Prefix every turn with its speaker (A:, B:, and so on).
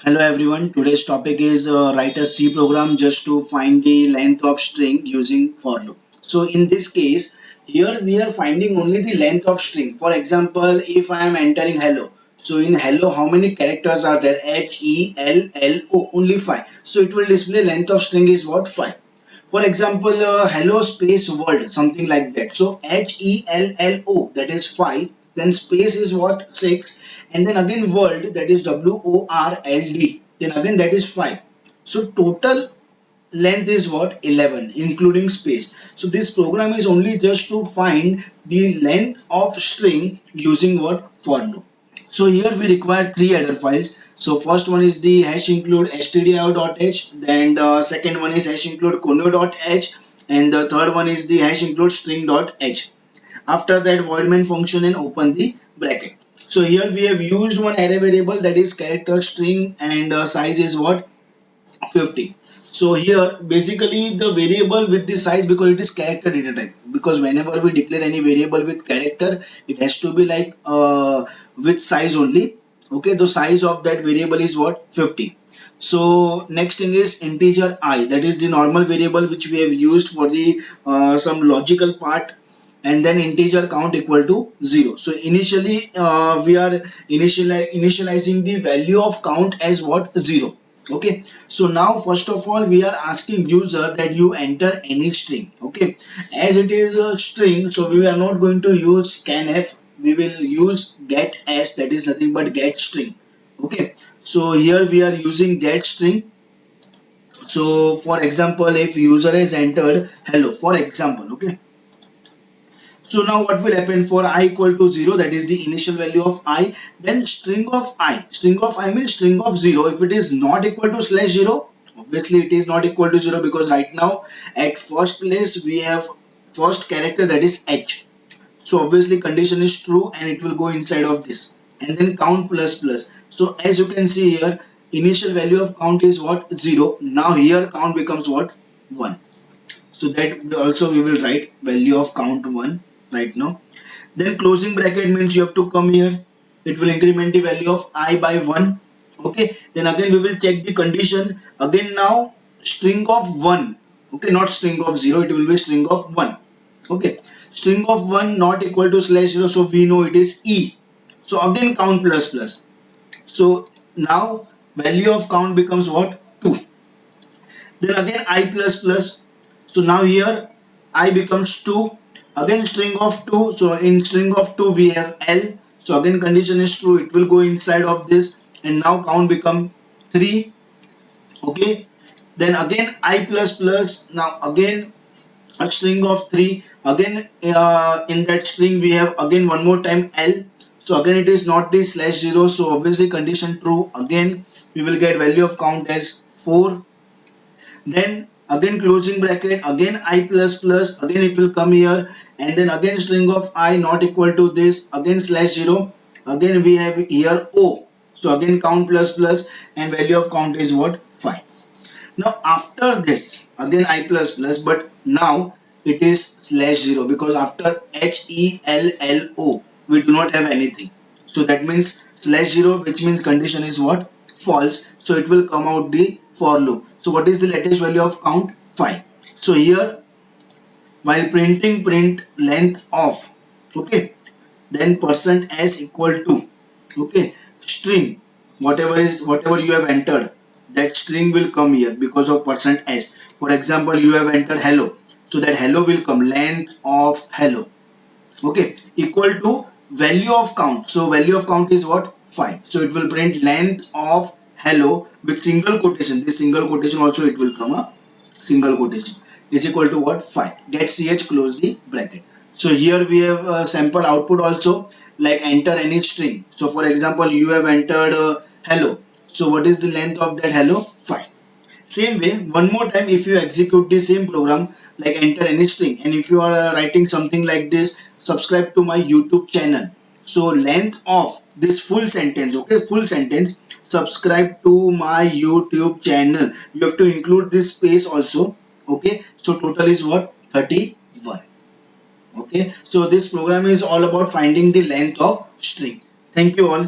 A: Hello everyone. Today's topic is write a C program just to find the length of string using for loop. So in this case, here we are finding only the length of string. For example, if I am entering hello, so in hello, how many characters are there? HELLO, only 5. So it will display length of string is what? 5. For example, hello space world, something like that. So HELLO, that is 5. Then space is what? 6. And then again world, that is WORLD. Then again that is 5. So total length is what? 11, including space. So this program is only just to find the length of string using what? For loop. So here we require three header files. So first one is the hash include stdio.h, then the second one is hash include conio.h, and the third one is the hash include string.h. After that, void main function and open the bracket. So here we have used one array variable, that is character string, and size is what? 50. So here basically the variable with the size, because it is character data type, because whenever we declare any variable with character, it has to be like with size only. Okay, the size of that variable is what? 50. So next thing is integer I, that is the normal variable which we have used for the some logical part, and then integer count equal to 0. So initially we are initializing the value of count as what? 0. Okay, so now first of all we are asking user that you enter any string. Okay, as it is a string, so we are not going to use scanf, we will use get s, that is nothing but get string. Okay, so here we are using get string. So for example, if user has entered hello, for example, okay, so now what will happen for I equal to 0, that is the initial value of I, then string of I means string of 0. If it is not equal to slash 0, obviously it is not equal to 0, because right now at first place we have first character, that is H. So obviously condition is true and it will go inside of this, and then count plus plus. So as you can see here, initial value of count is what? 0. Now here count becomes what? 1. So that also we will write value of count 1 right now. Then closing bracket means you have to come here, it will increment the value of I by 1. Okay, then again we will check the condition again. Now string of 1, okay, not string of 0, it will be string of 1. Okay, string of 1 not equal to slash 0, so we know it is E. So again count plus plus. So now value of count becomes what? 2. Then again I plus plus. So now here I becomes 2. Again string of 2. So in string of 2 we have L. So again condition is true, it will go inside of this, and now count become 3. Okay. Then again I plus plus. Now again a string of 3. Again in that string we have again one more time L. So again it is not the slash 0. So obviously condition true. Again we will get value of count as 4. Then again closing bracket, again I plus plus, again it will come here, and then again string of I not equal to this, again slash 0, again we have here O. So again count plus plus, and value of count is what? 5. Now after this again I plus plus, but now it is slash 0, because after HELLO we do not have anything. So that means slash 0, which means condition is what? False. So it will come out the for loop. So what is the latest value of count? 5. So here while printing, print length of, okay, then percent s equal to, okay, string, whatever you have entered, that string will come here because of percent s. For example, you have entered hello, so that hello will come, length of hello, okay, equal to value of count. So value of count is what? 5. So it will print length of hello with single quotation. This single quotation also it will come up, single quotation is equal to what? 5. Get ch, close the bracket. So here we have a sample output also, like enter any string. So for example, you have entered hello. So what is the length of that hello? 5. Same way, one more time, if you execute the same program, like enter any string, and if you are writing something like this, subscribe to my YouTube channel. So length of this full sentence, okay, full sentence, subscribe to my YouTube channel. You have to include this space also, okay. So total is what? 31. Okay, so this program is all about finding the length of string. Thank you all.